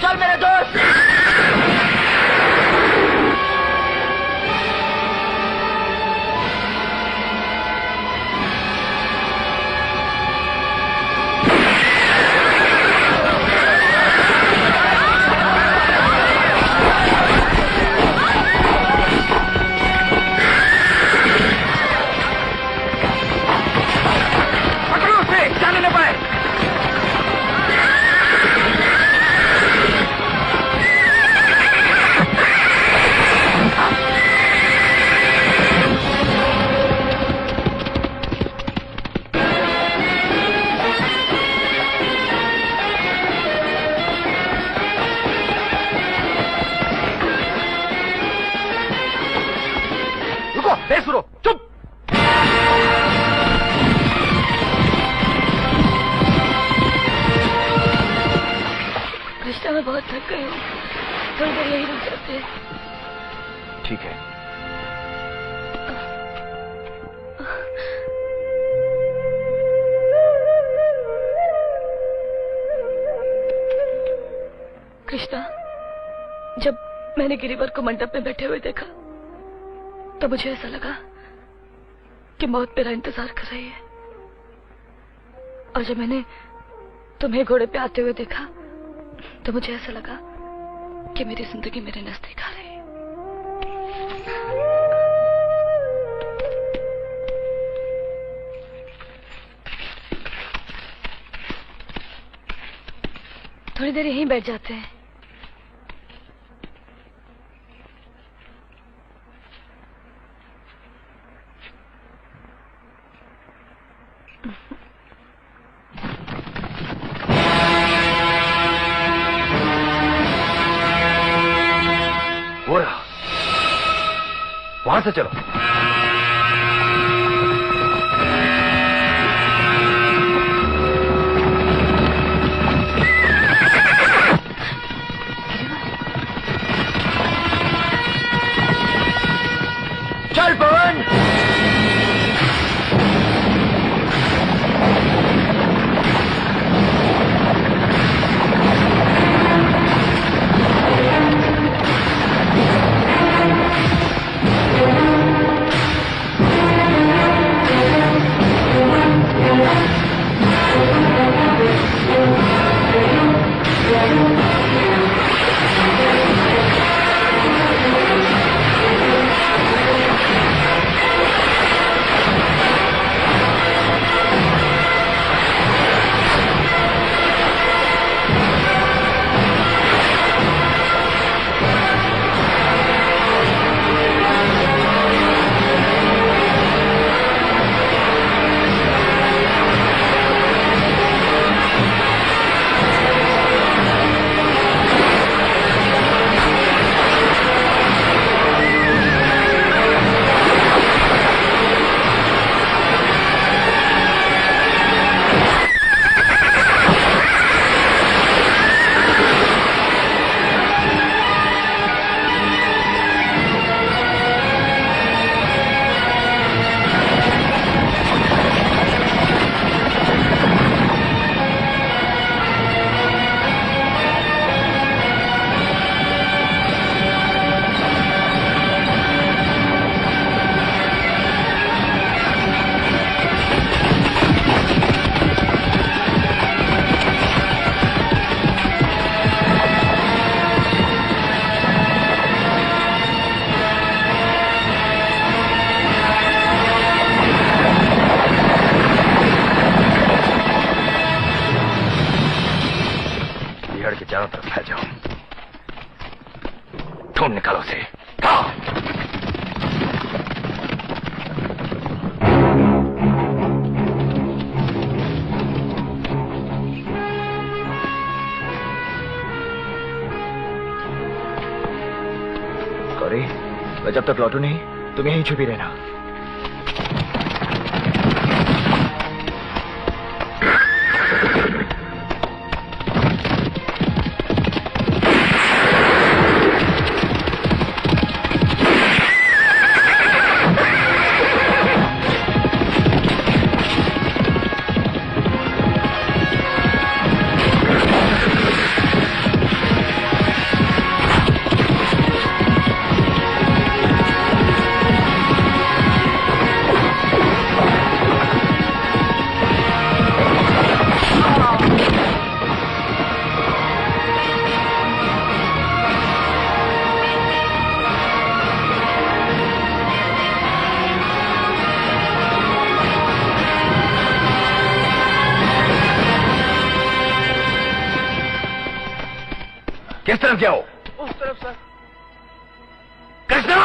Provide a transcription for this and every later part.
चल मेरे दोस्त। मैं बहुत थक गई हूँ, थोड़ी देर यही रुक जाते हैं। ठीक है। कृष्णा, जब मैंने गिरिवर को मंडप में बैठे हुए देखा तो मुझे ऐसा लगा कि मौत मेरा इंतजार कर रही है, और जब मैंने तुम्हें घोड़े पे आते हुए देखा तो मुझे ऐसा लगा कि मेरी जिंदगी मेरे नजदीक आ रही है। थोड़ी देर यहीं बैठ जाते हैं। वो रहा, वहां से चलो। चल पवन। चारों तरफ फैल जाओ, ढूंढ निकालो उसे। गौरी, मैं जब तक लौटू नहीं तुम यहीं छुपी रहना। किस तरफ जाओ? उस तरफ सर। कृष्णा!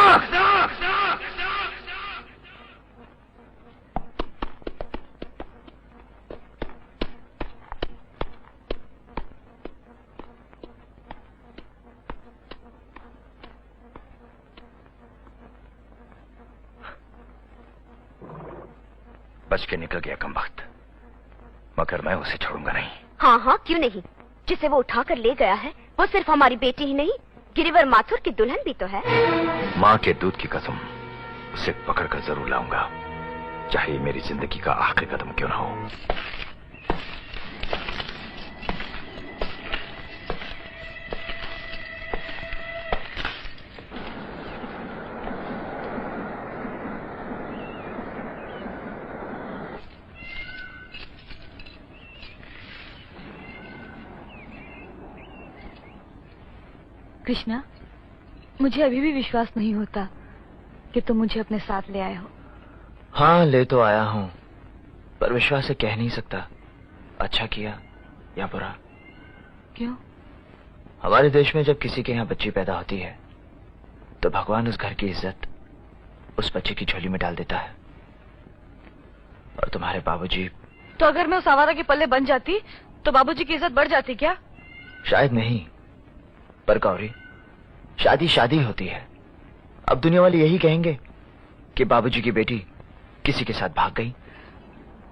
बच के निकल गया कमबख्त, मगर मैं उसे छोड़ूंगा नहीं। हाँ हाँ, क्यों नहीं। जिसे वो उठाकर ले गया है वो सिर्फ हमारी बेटी ही नहीं, गिरिवर माथुर की दुल्हन भी तो है। माँ के दूध की कसम, उसे पकड़कर जरूर लाऊंगा, चाहे ये मेरी जिंदगी का आखिरी कदम क्यों ना हो। कृष्णा, मुझे अभी भी विश्वास नहीं होता कि तुम मुझे अपने साथ ले आए हो। हाँ, ले तो आया हूं, पर विश्वास से कह नहीं सकता अच्छा किया या बुरा। क्यों? हमारे देश में जब किसी के यहाँ बच्ची पैदा होती है तो भगवान उस घर की इज्जत उस बच्चे की झोली में डाल देता है। और तुम्हारे बाबूजी। तो अगर मैं उस आवारा के पल्ले बन जाती तो बाबूजी की इज्जत बढ़ जाती क्या? शायद नहीं, पर गौरी, शादी शादी होती है। अब दुनिया वाले यही कहेंगे कि बाबूजी की बेटी किसी के साथ भाग गई।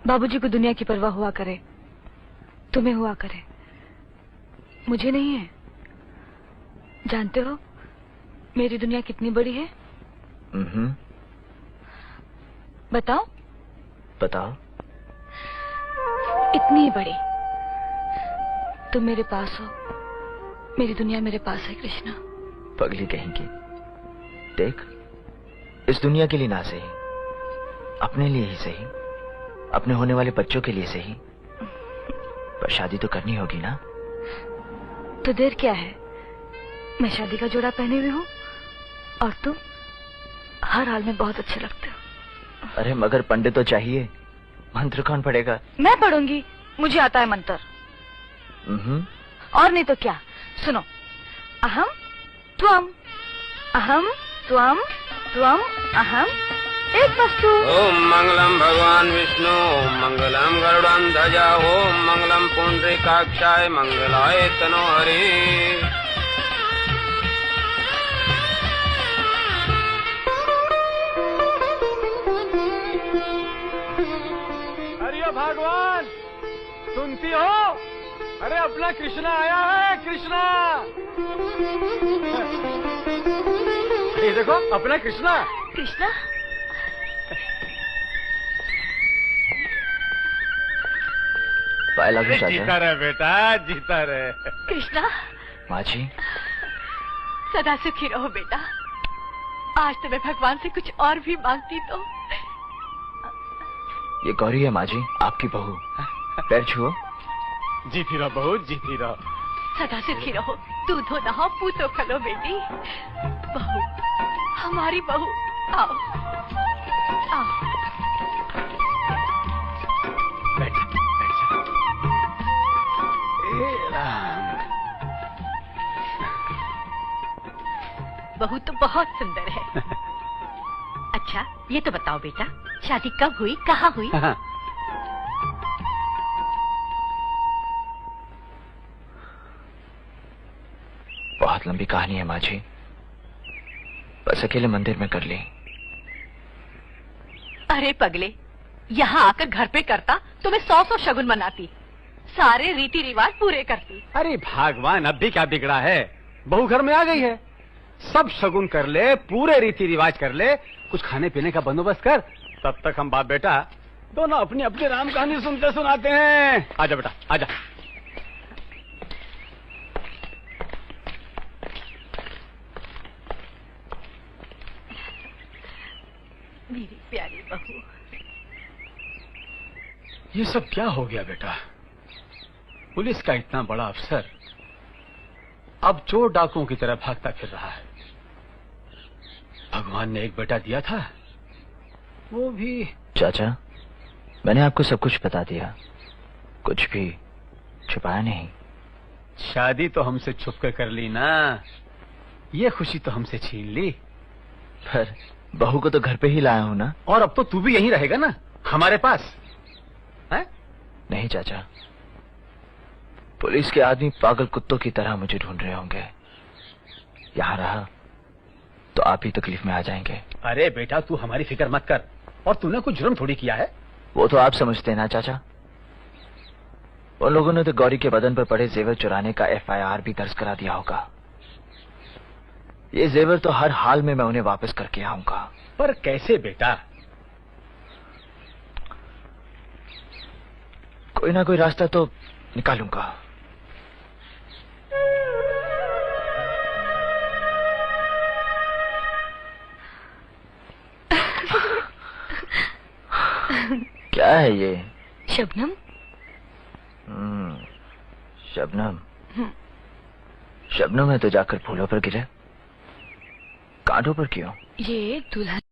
बाबूजी को दुनिया की परवाह हुआ करे, तुम्हें हुआ करे, मुझे नहीं है। जानते हो मेरी दुनिया कितनी बड़ी है? बताओ। बताओ। इतनी बड़ी। तुम मेरे पास हो, मेरी दुनिया मेरे पास है कृष्णा। पगली कहीं की। देख, इस दुनिया के लिए ना सही, अपने लिए ही सही, अपने होने वाले बच्चों के लिए सही, पर शादी तो करनी होगी ना। तो देर क्या है? मैं शादी का जोड़ा पहने हुए हूँ और तुम हर हाल में बहुत अच्छे लगते हो। अरे मगर पंडित तो चाहिए, मंत्र कौन पढ़ेगा? मैं पढ़ूंगी, मुझे आता है मंत्र। और नहीं तो क्या, सुनो। अहम त्वम, अहम त्वम, त्वम अहम, एक वस्तु। ओम मंगलम भगवान विष्णु, ओम मंगलम गरुड़ध्वजा, ओम मंगलम पुंडरीकाक्षाय, मंगलाय तनोहरि। अरे भगवान, सुनती हो? अरे अपना कृष्णा आया है, कृष्णा। ये देखो अपना कृष्णा। कृष्णा? जीता रहे बेटा, जीता रहे। कृष्णा, माँ जी। सदा सुखी रहो बेटा। आज तो मैं भगवान से कुछ और भी मांगती तो। ये गौरी है माँ जी, आपकी बहू। पैर छुओ। जीती रहो बहू, जीती रहो। सदा सुखी रहो, दूधो नहाओ, पूतो खलो बेटी। बहू, हमारी बहू, आओ आओ। बैठ जा। बहू तो बहुत सुंदर है। अच्छा, ये तो बताओ बेटा, शादी कब हुई, कहाँ हुई? बहुत लंबी कहानी है माँ जी, बस अकेले मंदिर में कर ली। अरे पगले, यहाँ आकर घर पे करता तो मैं 100 शगुन मनाती, सारे रीति रिवाज पूरे करती। अरे भगवान, अब भी क्या बिगड़ा है? बहू घर में आ गई है, सब शगुन कर ले, पूरे रीति रिवाज कर ले, कुछ खाने पीने का बंदोबस्त कर, तब तक हम बाप बेटा दोनों अपनी अपनी राम कहानी सुनते सुनाते हैं। आजा बेटा, आजा। मेरी प्यारी बहू। ये सब क्या हो गया बेटा? पुलिस का इतना बड़ा अफसर अब चोर डाकुओं की तरह भागता फिर रहा है। भगवान ने एक बेटा दिया था, वो भी। चाचा, मैंने आपको सब कुछ बता दिया, कुछ भी छुपाया नहीं। शादी तो हमसे छुप कर ली ना, ये खुशी तो हमसे छीन ली। पर बहू को तो घर पे ही लाया हूं ना। और अब तो तू भी यहीं रहेगा ना, हमारे पास है? नहीं चाचा, पुलिस के आदमी पागल कुत्तों की तरह मुझे ढूंढ रहे होंगे। यहाँ रहा तो आप ही तकलीफ में आ जाएंगे। अरे बेटा, तू हमारी फिक्र मत कर। और तूने कुछ जुर्म थोड़ी किया है। वो तो आप समझते हैं ना चाचा। उन लोगों ने तो गौरी के बदन पर पड़े जेवर चुराने का FIR भी दर्ज करा दिया होगा। ये जेवर तो हर हाल में मैं उन्हें वापस करके आऊंगा। पर कैसे बेटा? कोई ना कोई रास्ता तो निकालूंगा। क्या है ये? शबनम। शबनम। शबनम है तो जाकर फूलों पर गिरे, कांटों पर क्यों? ये दुल्हन